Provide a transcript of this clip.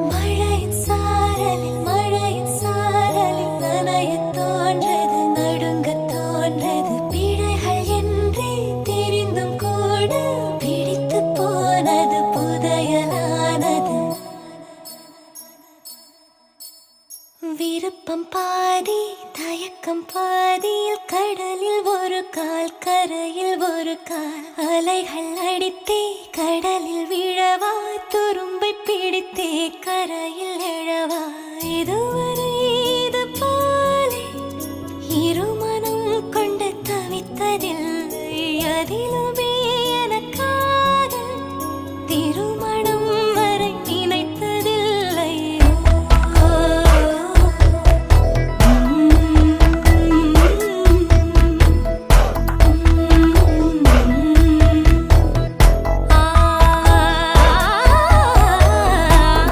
மழையின் சாரலில் மழையின் சாரலில் நனையத் தோன்றது நடுங்கத் தோன்றது பிழைகள் என்றே தெரிந்தும் கூட பிடித்துப் போனது புதையலானது. விருப்பம் பாதி தயக்கம் பாதியில் கடலில் ஒரு கால் கரையில் ஒரு கால் அலைகள் அடித்தே கடலில் விழவா துரும்பை பிடித்தே கரையில்